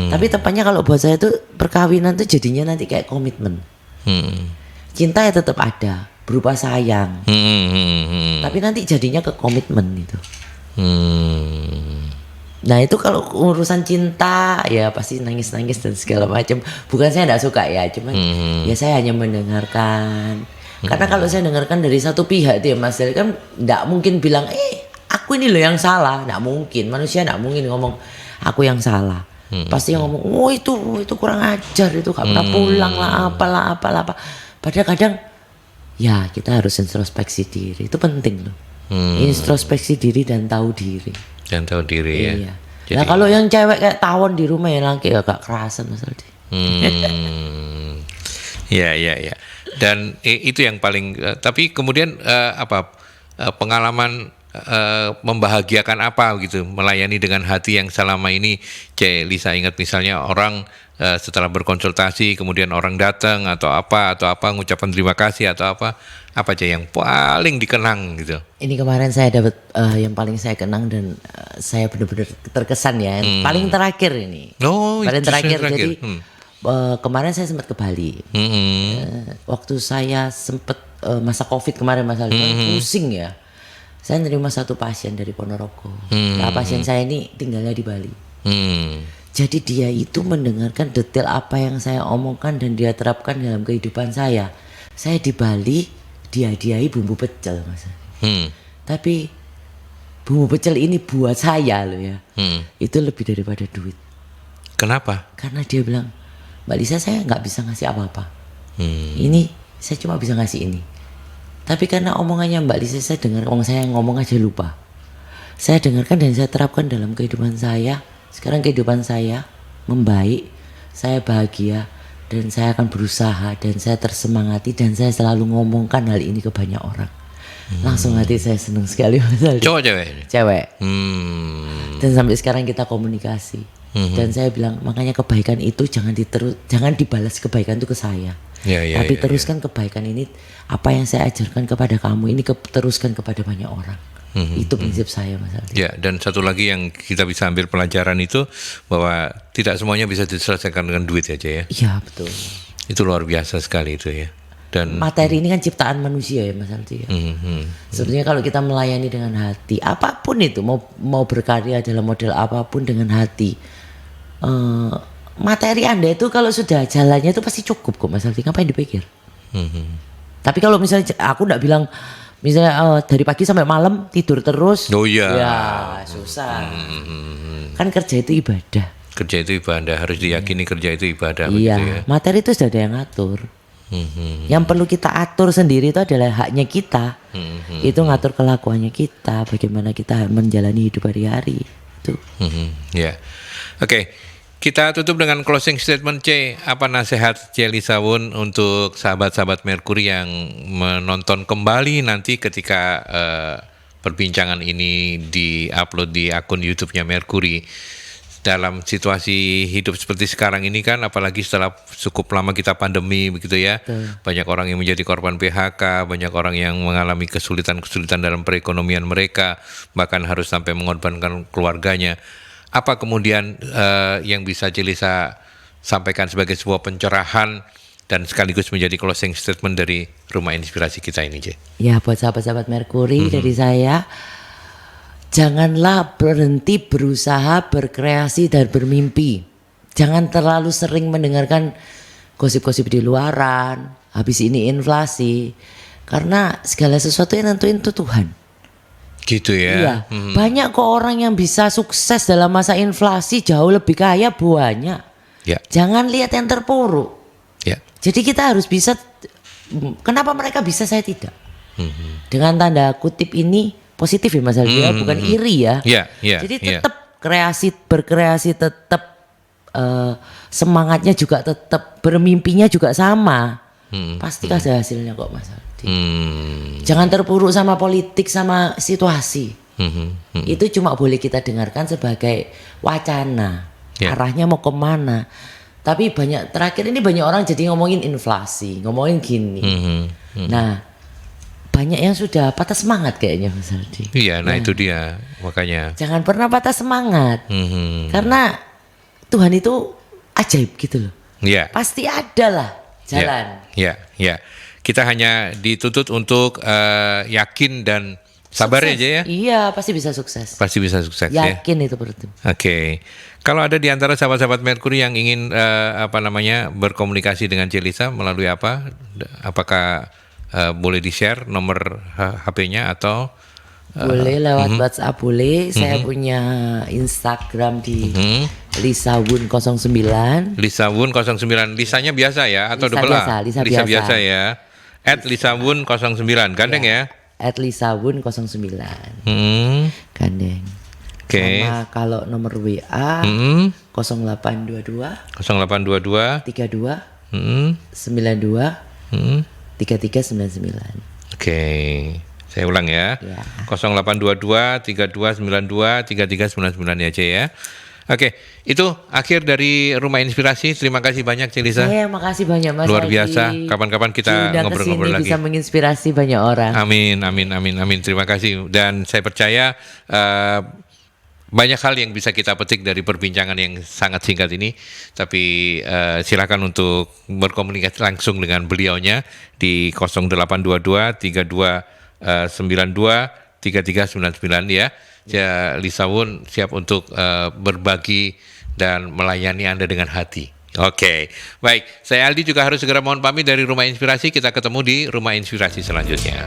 S2: Tapi tepatnya kalau buat saya tuh perkawinan tuh jadinya nanti kayak komitmen. Cinta ya tetap ada, berupa sayang. Tapi nanti jadinya ke komitmen itu. Nah itu kalau urusan cinta ya pasti nangis-nangis dan segala macam. Bukan saya tidak suka ya, cuman ya saya hanya mendengarkan. Karena kalau saya dengarkan dari satu pihak itu ya Mas, kan tidak mungkin bilang aku ini loh yang salah, tidak mungkin. Manusia tidak mungkin ngomong aku yang salah. Pasti yang ngomong, oh itu kurang ajar, itu gak pernah pulang lah, apalah. Padahal kadang ya kita harus introspeksi diri, itu penting loh. Introspeksi diri dan tahu diri.
S1: Dan tahu diri ya.
S2: Iya.
S1: Jadi,
S2: Nah kalau yang cewek kayak tawon di rumah ya laki agak kerasan Mas Aldi.
S1: Ya. Dan itu yang paling. Tapi kemudian pengalaman membahagiakan apa gitu, melayani dengan hati yang selama ini Lisa ingat, misalnya orang setelah berkonsultasi kemudian orang datang atau apa ngucapkan terima kasih atau apa aja yang paling dikenang gitu.
S2: Ini kemarin saya dapat yang paling saya kenang dan saya benar-benar terkesan ya. Paling terakhir ini. Paling terakhir. Jadi kemarin saya sempat ke Bali. Waktu saya sempat masa Covid kemarin Mas Aldi, pusing ya. Saya nerima satu pasien dari Ponorogo. Nah, pasien saya ini tinggalnya di Bali. Jadi dia itu mendengarkan detail apa yang saya omongkan dan dia terapkan dalam kehidupan saya. Saya di Bali dihadiahi bumbu pecel Mas. Tapi bumbu pecel ini buat saya loh ya. Itu lebih daripada duit.
S1: Kenapa?
S2: Karena dia bilang, Mbak Lisa saya nggak bisa ngasih apa-apa. Ini saya cuma bisa ngasih ini. Tapi karena omongannya Mbak Lisa saya dengar, saya ngomong aja lupa. Saya dengarkan dan saya terapkan dalam kehidupan saya. Sekarang kehidupan saya membaik, saya bahagia, dan saya akan berusaha, dan saya tersemangati, dan saya selalu ngomongkan hal ini ke banyak orang. Langsung hati saya senang sekali Mas Aldi.
S1: Cowok cewek?
S2: Cewek. Dan sampai sekarang kita komunikasi. Dan saya bilang makanya kebaikan itu jangan dibalas kebaikan itu ke saya. Tapi teruskan kebaikan ini, apa yang saya ajarkan kepada kamu ini teruskan kepada banyak orang. Itu prinsip saya Mas Aldi.
S1: Ya, dan satu lagi yang kita bisa ambil pelajaran itu bahwa tidak semuanya bisa diselesaikan dengan duit aja ya.
S2: Iya betul.
S1: Itu luar biasa sekali itu ya. Dan
S2: materi ini kan ciptaan manusia ya Mas Aldi ya. Sebenarnya kalau kita melayani dengan hati, apapun itu mau berkarya dalam model apapun dengan hati, materi Anda itu kalau sudah jalannya itu pasti cukup kok Mas Aldi, ngapain dipikir? Tapi kalau misalnya aku enggak bilang misalnya dari pagi sampai malam tidur terus.
S1: Oh iya.
S2: Ya susah. Kan kerja itu ibadah.
S1: Kerja itu ibadah, harus diyakini kerja itu ibadah.
S2: Iya,
S1: begitu ya.
S2: materi itu sudah ada yang ngatur. Yang perlu kita atur sendiri itu adalah haknya kita. Itu ngatur kelakuannya kita, bagaimana kita menjalani hidup hari-hari. Itu.
S1: Ya. Oke. Kita tutup dengan closing statement C. Apa nasihat C. Lisa Wun untuk sahabat-sahabat Merkuri yang menonton kembali nanti ketika perbincangan ini di-upload di akun YouTube-nya Merkuri. Dalam situasi hidup seperti sekarang ini kan, apalagi setelah cukup lama kita pandemi begitu ya. Banyak orang yang menjadi korban PHK, banyak orang yang mengalami kesulitan-kesulitan dalam perekonomian mereka, bahkan harus sampai mengorbankan keluarganya. Apa kemudian yang bisa Celisa sampaikan sebagai sebuah pencerahan dan sekaligus menjadi closing statement dari Rumah Inspirasi kita ini, Je?
S2: Ya, buat sahabat-sahabat Merkuri dari saya, janganlah berhenti berusaha, berkreasi dan bermimpi. Jangan terlalu sering mendengarkan gosip-gosip di luaran, habis ini inflasi, karena segala sesuatu yang nentuin itu Tuhan.
S1: Gitu ya.
S2: Iya, banyak kok orang yang bisa sukses dalam masa inflasi, jauh lebih kaya banyak.
S1: Ya.
S2: Jangan lihat yang terpuruk.
S1: Ya.
S2: Jadi kita harus bisa, kenapa mereka bisa saya tidak? Dengan tanda kutip ini positif ya Mas Aldi, bukan iri ya.
S1: Ya, ya,
S2: Jadi
S1: ya.
S2: tetap berkreasi, tetap semangatnya juga tetap, bermimpinya juga sama. Pasti ada hasilnya kok Mas Aldi. Jangan terpuruk sama politik, sama situasi. Itu cuma boleh kita dengarkan sebagai wacana.
S1: Ya.
S2: Arahnya mau kemana. Tapi terakhir ini banyak orang jadi ngomongin inflasi, ngomongin gini. Nah, banyak yang sudah patah semangat kayaknya Mas Aldi.
S1: Iya, nah itu dia makanya.
S2: Jangan pernah patah semangat. Karena Tuhan itu ajaib gitu loh.
S1: Iya.
S2: Pasti ada lah jalan.
S1: Ya. Kita hanya dituntut untuk yakin dan sabar
S2: Sukses.
S1: aja ya.
S2: Iya, pasti bisa sukses.
S1: Pasti bisa sukses ya.
S2: Yakin itu berarti.
S1: Oke. Kalau ada di antara sahabat-sahabat Merkuri yang ingin berkomunikasi dengan Celisa melalui apa? Apakah boleh di-share nomor HP-nya atau
S2: boleh lewat WhatsApp boleh. Saya punya Instagram di Lisa Wun 09.
S1: Lisa Wun 09. Lisanya biasa ya atau
S2: Lisa
S1: double A?
S2: biasa, Lisa
S1: biasa
S2: biasa.
S1: ya. @lisawun 09. Gandeng ya.
S2: Lisa Wun 09. Gandeng.
S1: Oke.
S2: Sama kalau nomor WA 0822
S1: 0822
S2: 32
S1: Hmm.
S2: 92 3399.
S1: Oke. Saya ulang ya.
S2: Ya.
S1: 0822 3292 3399 ya, C ya. Oke, itu akhir dari Rumah Inspirasi. Terima kasih banyak, Celisa.
S2: Makasih banyak Mas
S1: Luar
S2: Aldi.
S1: biasa. Kapan-kapan kita
S2: Diundang
S1: ngobrol-ngobrol
S2: kesini
S1: lagi.
S2: bisa menginspirasi banyak orang.
S1: Amin. Terima kasih. Dan saya percaya banyak hal yang bisa kita petik dari perbincangan yang sangat singkat ini. Tapi silakan untuk berkomunikasi langsung dengan beliaunya di 0822 3292 3399 ya. Lisa Wun siap untuk berbagi dan melayani Anda dengan hati. Oke, baik. Saya Aldi juga harus segera mohon pamit dari Rumah Inspirasi. Kita ketemu di Rumah Inspirasi selanjutnya.